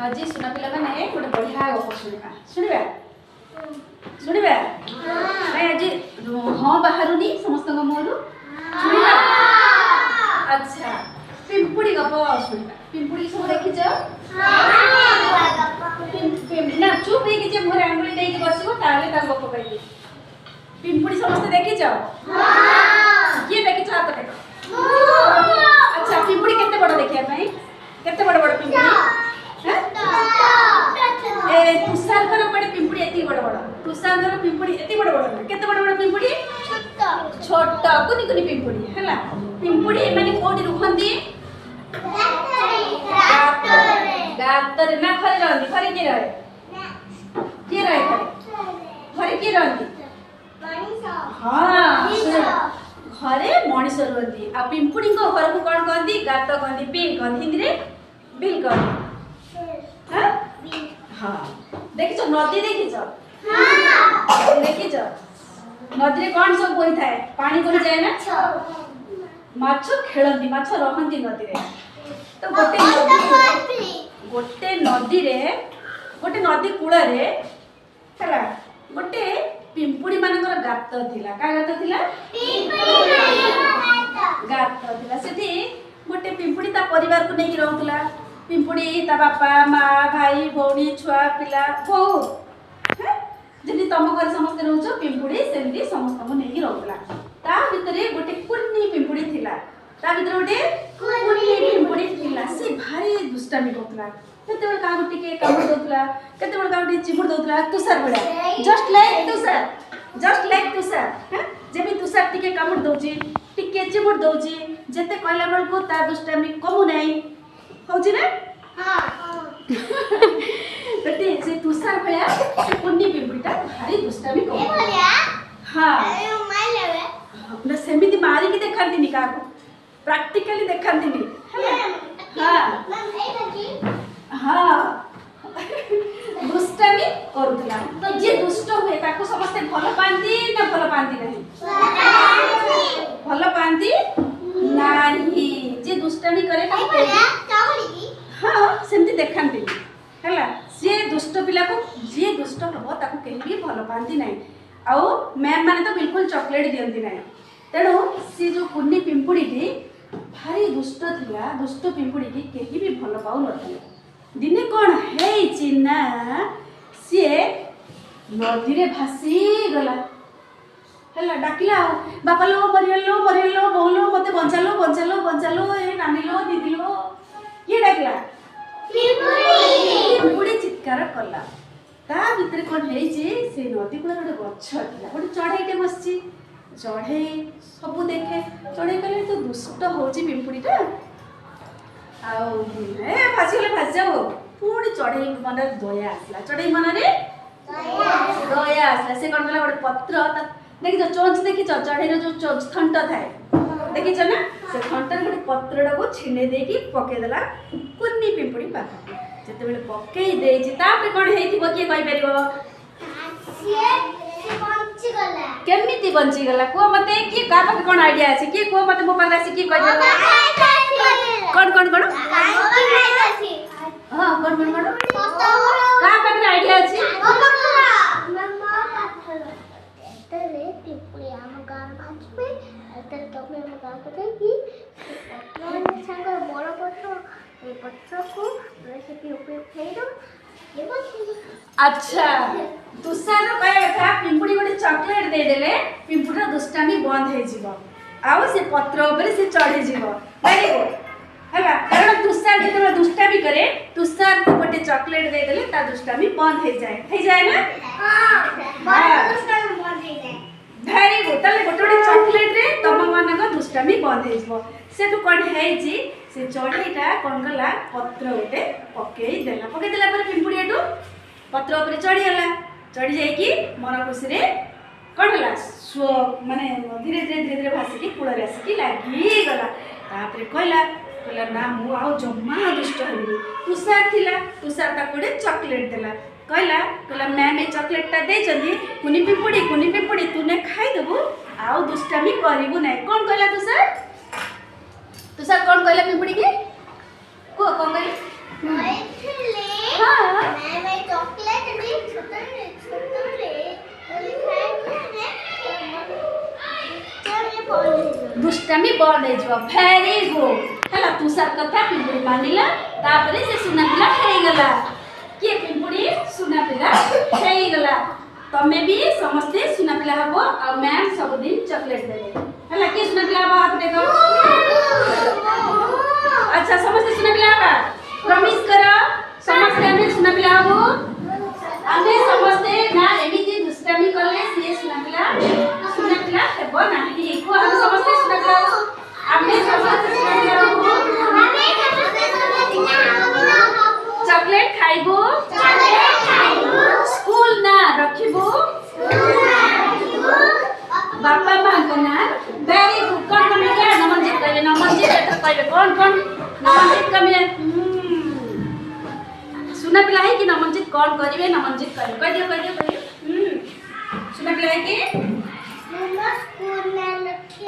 आज सुना पिला माने गोटे बढ़िया गप शुणा शुणा शुणा नाई आज हाँ बाहरुनी समस्त मुहरु शुणा। अच्छा पिंपुड़ी गप शुणा। पिंपुड़ी सब देखी ना चुप हो मुहर आंगुली नहीं बसबो ताले ता गप कहबी। पिंपुड़ी समस्त देखी किए देखी हाथ देख। अच्छा पिंपुड़ी केते बड़ देखिया पई केते बड़ बड़ पिंपुड़ी तुषार घर बड़े पिंपुड़ी एति बड़ बड़ तुषार घर पिंपुड़ी एति बड़ बड़ केते बड़ बड़ पिंपुड़ी छोट कुनी कुनी पिंपुड़ी हैला। पिंपुड़ी माने कोडी रुखंदी गातर ना खरे रहंदी खरे के रहे खरे के रहंदी हां घरे मनीष रहंदी आ पिंपुड़ी को घर को कोन कहंदी गात कहंदी बिल कहंदी हिंदी रे बिल कहंदी। हां हां देखिछ नदी देखिछ देखिछ नदी रे कोन सब बोई थाए पानी कोन जाए ना माछ खेलंदी माछ रहंदी नदी रे। तो गोटे नदी कूल रे हैला गोटे पिंपुड़ी मानकर गात थिला का गात थिला गात थिला सेठी गोटे पिंपुड़ी ता परिवार को नहीं रहउतला। पिंपुड़ी ता बापा माँ भाई भौणी छुआ पिला बहुत जदि तुम घर समस्त रहउछ पिंपुड़ी सेमती समस्त को नहीं रहउतला। ता भितरे गोटे कुन्नी पिंपुड़ी थिला ता भितरे गोटे कुन्नी पिंपुड़ी थिला से भारी दुष्टामी करतला। केते बड़ का गोटी के कामड़ दोतला केते बड़ का गोटी चिमुड़ दोतला तुषार बड़ा जस्ट लाइक तुषार जेबी तुषार टिके कामड़ दोची टिके चिमुड़ दोची जेते कहला बेल को ता दुष्टामी कमु नाही होची ना। हां बेटी से तुषार भया से कुन्नी पिंपुड़ीटा भारी दुष्टामी को हां मार लेवे ना सेमिति मारी के देखंदिनी का प्रैक्टिकली देखंदिनी हां हां दुष्टामी करूतला। तो जे दुष्ट हुए ताको समस्त भल पांती ना भल पांती नहीं भल पांती नाही जे दुष्टामी करे हां सेमती देखंती हैला जे दुष्ट पिला को जे दुष्ट हबो ताको केही भी भल पांती नहीं आउ मैम माने तो बिल्कुल चॉकलेट दियंती नहीं। तेणु सी जो कुन्नी पिंपुड़ी की भारी दुष्ट थिला दुष्ट पिंपुड़ी की केही भी भल पाउ नथिले। दिने कौन है ना सी नदी रे भासी गला हैला डाकिला बापा लो मरियलो बोलो मते बंचालो ए नानी लो दीदी लो ये डाकिला पिंपुड़ी चित्कार कला। ता भितर कौन है से नदी कूल गोटे गछ थिला गोटे चढ़ईटे बसची चढ़ई सब देखे चढ़ई कहले तो दुष्ट होची पिंपुड़ीटा आउ ए भासी जाओ पुणी चढ़ई मन दया आसला चढ़ई मन रे दया आसला से कौन कला गोटे पत्र देखिछ चोंच देखिछ चढ़ईर जो चोंच थंट थाए देखिछ ना से थंटर गोटे पत्रटा को छिंडे देकी पके देला कुन्नी पिंपुड़ी पाखा जते बेले पके देछि तापर कोन हेतिबो के कहि परिबो केमिति बंची गला को मते की का पाखे कोन आईडिया अछि की को मते मो पाखे आसी की कहि देबो कोन हां कोन का पाखे आईडिया अछि तले पिंपुड़ी आम गार भाजबे तले तमे हम गार कथे की पत्र संग बड़ पत्र ए पत्र को रेसिपी उपयोग फेर दो। अच्छा तुषार कहया था पिंपुड़ी गोटे चॉकलेट दे देले पिंपुड़ी दुष्टामी बंद हे जीवो आउ से पत्र ऊपर से चढ़ी जीवो वेरी गुड हैला। कारण तुषार जते दुष्टामी करे तुषार को गोटे चॉकलेट दे देले ता दुष्टामी बंद हे जाए ना हां दुष्टामी बंद हे जाए वेरी गुड। तले गोटे चॉकलेट रे तम मानक दुष्टामी बंद हे जीवो से तो कोन हे जी से चढ़ईटा कोन गला पत्र गोटे पकेई देला पर पिंपुड़ी एटू पत्र ऊपर चढ़ी गला चढ़ी जाई कि मन खुशी रे कोन हला सो माने धीरे धीरे भासी की कूल रे आसी की लागी गला तापर कहला ना मु आउ जम्मा दुष्ट हबी तुषार थिला तुषार ता कोडे चॉकलेट देला कहला मैम ए चॉकलेट ता दे जल्दी कुनी पिंपुड़ी तूने खाई देबू आउ दुष्टामी करिबू नै कोन कहला तुषार कौन कहला पिंपुड़ी के को कौन कहले दुष्टामी बंद हो जाओ वेरी गुड हैला तुषार कथा पिंपुड़ी मानिला तापरे से सुना पिला हेई गला के पिंपुड़ी सुना पिला हेई गला तमे भी समस्ते सुना पिला हबो और मैम सब दिन चॉकलेट देबे हैला के सुना पिला हबो हाथ देखो अच्छा समस्ते सुना पिला हबा प्रॉमिस करो समस्ते हमें सुना पिला हबो आमे समस्ते ना एमिति दुष्टामी करले से सुना पिला हेबो नाही को हम समस्ते सुना पिला आमे समस्ते सुना पिला हबो चॉकलेट खाइबो स्कूल ना रखिबो बापा मां को ना वेरी गुड कौन क्या नमनजीत कहबे नमनजीत तो कहबे कौन नमनजीत कमे सुना पिला है कि नमनजीत कौन करिवे नमनजीत कह दियो सुना पिला है कि मम्मा स्कूल में रखी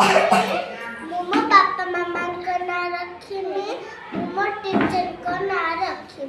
मम्मा पापा मामा को ना रखी मम्मा टीचर को ना रखी